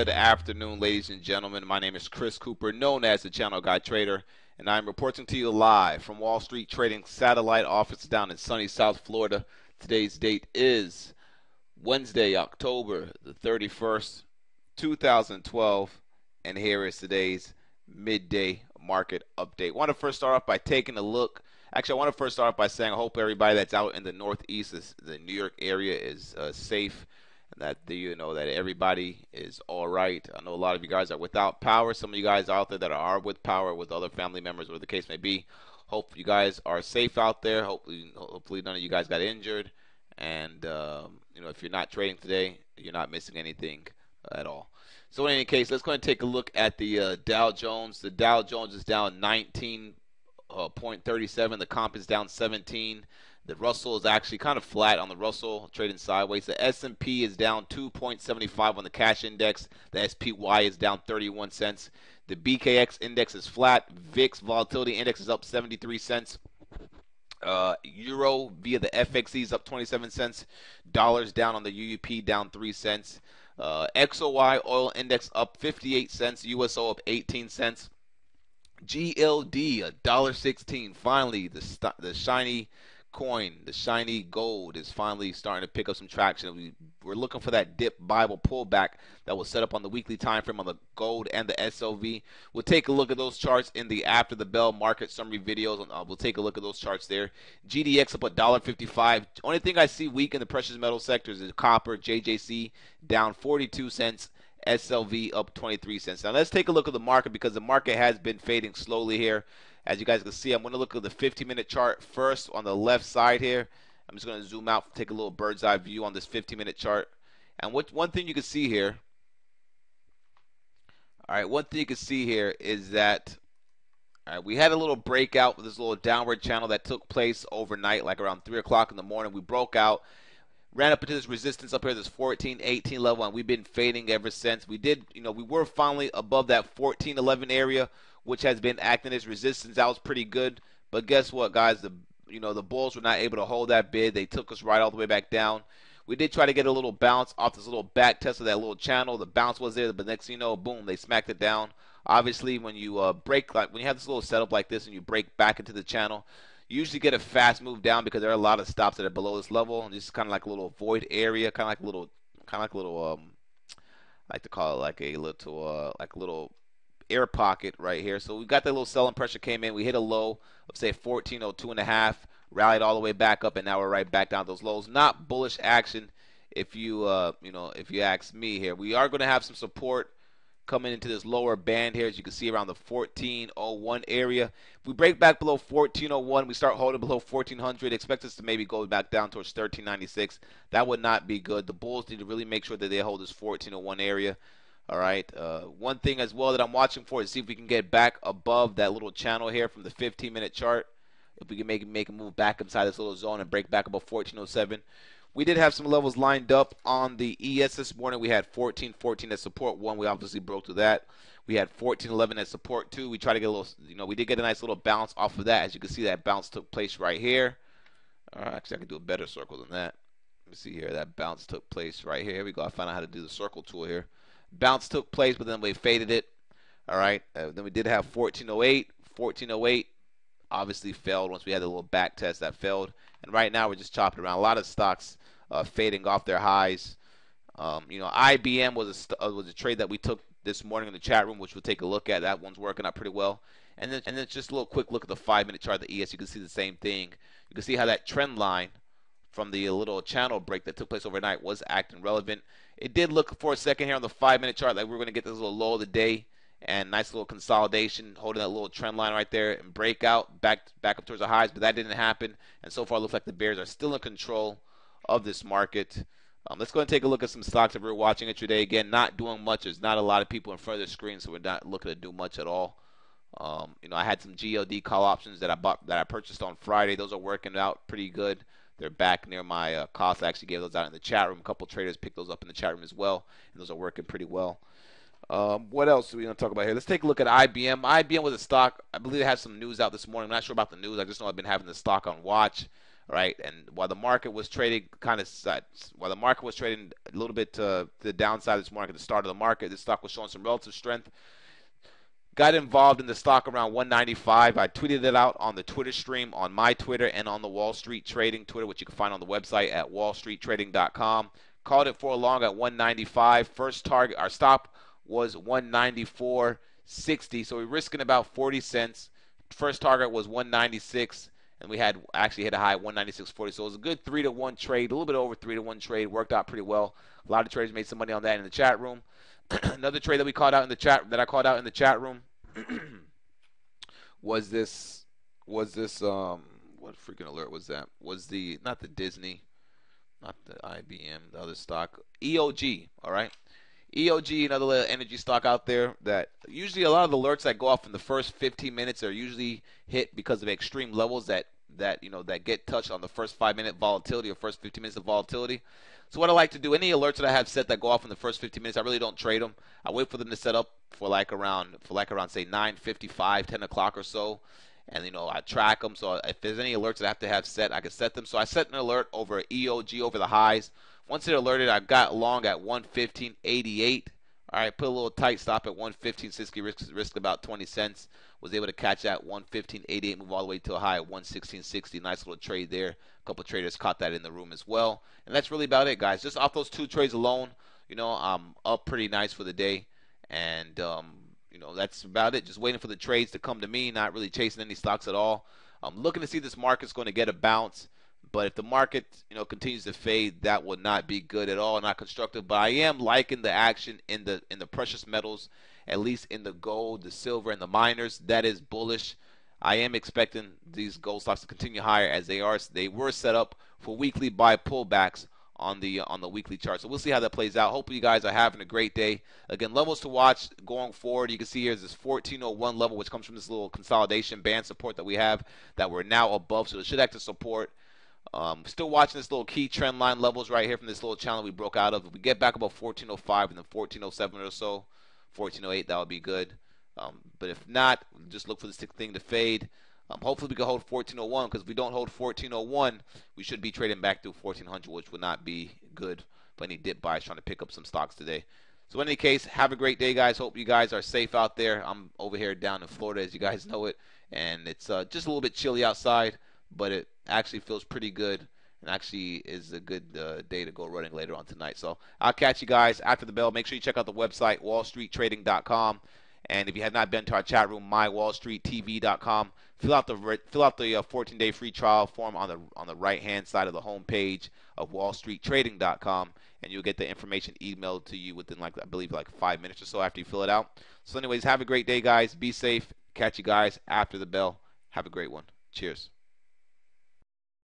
Good afternoon, ladies and gentlemen. My name is Chris Cooper, known as the Channel Guy Trader, and I'm reporting to you live from Wall Street Trading satellite office down in sunny South Florida. Today's date is Wednesday, October the 31st, 2012, and here is today's midday market update. I want to first start off by taking a look. Actually, I want to first start off by saying I hope everybody that's out in the Northeast, the New York area, is safe, and that that everybody is all right. I know a lot of you guys are without power. Some of you guys out there that are with power, with other family members, whatever the case may be. Hope you guys are safe out there. Hopefully none of you guys got injured. And if you're not trading today, you're not missing anything at all. So in any case, let's go ahead and take a look at the Dow Jones. The Dow Jones is down 19.37. The comp is down 17. The Russell is actually kind of flat on the Russell, trading sideways. The S&P is down 2.75 on the cash index. The SPY is down 31 cents. The BKX index is flat. VIX volatility index is up 73 cents. Euro via the FXE is up 27 cents. Dollars down on the UUP, down 3 cents. XOY oil index up 58 cents. USO up 18 cents. GLD $1.16. Finally, the shiny coin, the shiny gold, is finally starting to pick up some traction. We're looking for that dip Bible pullback that was set up on the weekly time frame on the gold and the SLV. We'll take a look at those charts in the after the bell market summary videos. We'll take a look at those charts there. GDX up $1.55. Only thing I see weak in the precious metal sector is the copper. JJC down 42 cents. SLV up 23 cents. Now let's take a look at the market, because the market has been fading slowly here. As you guys can see, I'm going to look at the 50-minute chart first on the left side here. I'm just going to zoom out, take a little bird's eye view on this 50-minute chart. And one thing you can see here, one thing you can see here is that we had a little breakout with this little downward channel that took place overnight, like around 3 o'clock in the morning. We broke out, ran up into this resistance up here, this 14.18 level, and we've been fading ever since. We were finally above that 14.11 area, which has been acting as resistance. That was pretty good. But guess what, guys? The bulls were not able to hold that bid. They took us right all the way back down. We did try to get a little bounce off this little back test of that little channel. The bounce was there, but next thing you know, boom, they smacked it down. Obviously, when you when you have this little setup like this and you break back into the channel, you usually get a fast move down, because there are a lot of stops that are below this level. And this is kind of like a little void area, kind of like a little I like to call it like a little air pocket right here. So we got that little selling pressure came in. We hit a low of say 1402.5, rallied all the way back up, and now we're right back down those lows. Not bullish action, if you if you ask me here. We are going to have some support coming into this lower band here, as you can see, around the 1401 area. If we break back below 1401, we start holding below 1400. Expect us to maybe go back down towards 1396. That would not be good. The bulls need to really make sure that they hold this 1401 area. All right. One thing as well that I'm watching for is see if we can get back above that little channel here from the 15-minute chart. If we can make a move back inside this little zone and break back above 1407. We did have some levels lined up on the ES this morning. We had 1414 as support 1. We obviously broke through that. We had 1411 as support 2. We tried to get a little, we did get a nice little bounce off of that. As you can see, that bounce took place right here. Actually, I can do a better circle than that. Let me see here. That bounce took place right here. Here we go. I found out how to do the circle tool here. Bounce took place, but then we faded it. All right. Then we did have 1408. 1408 obviously failed once we had a little back test that failed. And right now we're just chopping around. A lot of stocks fading off their highs. IBM was a trade that we took this morning in the chat room, which we'll take a look at. That one's working out pretty well. And then just a little quick look at the 5-minute chart of the ES. You can see the same thing. You can see how that trend line from the little channel break that took place overnight was acting relevant. It did look for a second here on the 5-minute chart like we were going to get this little low of the day and nice little consolidation, holding that little trend line right there and breakout back up towards the highs, but that didn't happen. And so far, it looks like the bears are still in control of this market. Let's go and take a look at some stocks that we're watching intraday. Again, not doing much. There's not a lot of people in front of the screen, so we're not looking to do much at all. I had some GLD call options that I purchased on Friday. Those are working out pretty good. They're back near my cost. I actually gave those out in the chat room. A couple traders picked those up in the chat room as well, and those are working pretty well. What else are we going to talk about here? Let's take a look at IBM. IBM was a stock. I believe they had some news out this morning. I'm not sure about the news. I just know I've been having the stock on watch. right? And while the market was trading while the market was trading a little bit to the downside this morning at the start of the market, this stock was showing some relative strength. Got involved in the stock around 195. I tweeted it out on the Twitter stream, on my Twitter, and on the Wall Street Trading Twitter, which you can find on the website at wallstreettrading.com. Called it for a long at 195. First target, our stop was 194.60, so we're risking about 40 cents. First target was 196, and we had actually hit a high at 196.40. So it was a good 3-to-1 trade, a little bit over 3-to-1 trade. Worked out pretty well. A lot of traders made some money on that in the chat room. Another trade that we called out in the chat that I called out in the chat room was this what freaking alert was that? Was the not the Disney, not the IBM, the other stock, EOG, all right? EOG, another little energy stock out there that usually a lot of the alerts that go off in the first 15 minutes are usually hit because of extreme levels that get touched on the first 5-minute volatility or first 15 minutes of volatility. So what I like to do, any alerts that I have set that go off in the first 15 minutes, I really don't trade them. I wait for them to set up for like around say 9:55, 10 o'clock or so, and I track them. So if there's any alerts that I have to have set, I can set them. So I set an alert over EOG over the highs. Once it alerted, I got long at 115.88. All right, put a little tight stop at 115.60, risk about 20 cents. Was able to catch that 115.88, move all the way to a high at 116.60. Nice little trade there. A couple of traders caught that in the room as well. And that's really about it, guys. Just off those two trades alone, I'm up pretty nice for the day. And, that's about it. Just waiting for the trades to come to me, not really chasing any stocks at all. I'm looking to see this market's going to get a bounce. But if the market, continues to fade, that would not be good at all, not constructive. But I am liking the action in the precious metals, at least in the gold, the silver, and the miners. That is bullish. I am expecting these gold stocks to continue higher as they are. They were set up for weekly buy pullbacks on the weekly chart. So we'll see how that plays out. Hopefully you guys are having a great day. Again, levels to watch going forward. You can see here is this 1401 level, which comes from this little consolidation band support that we have that we're now above. So it should act as support. Still watching this little key trend line levels right here from this little channel we broke out of. If we get back above 1405 and then 1407 or so, 1408, that would be good. But if not, just look for this thing to fade. Hopefully we can hold 1401, because if we don't hold 1401, we should be trading back through 1400, which would not be good for any dip buys trying to pick up some stocks today. So in any case, have a great day, guys. Hope you guys are safe out there. I'm over here down in Florida, as you guys know it, and it's just a little bit chilly outside, but it actually feels pretty good, and actually is a good day to go running later on tonight. So I'll catch you guys after the bell. Make sure you check out the website, wallstreettrading.com. And if you have not been to our chat room, mywallstreettv.com, fill out the 14-day free trial form on the right-hand side of the home page of wallstreettrading.com, and you'll get the information emailed to you within, I believe, 5 minutes or so after you fill it out. So anyways, have a great day, guys. Be safe. Catch you guys after the bell. Have a great one. Cheers.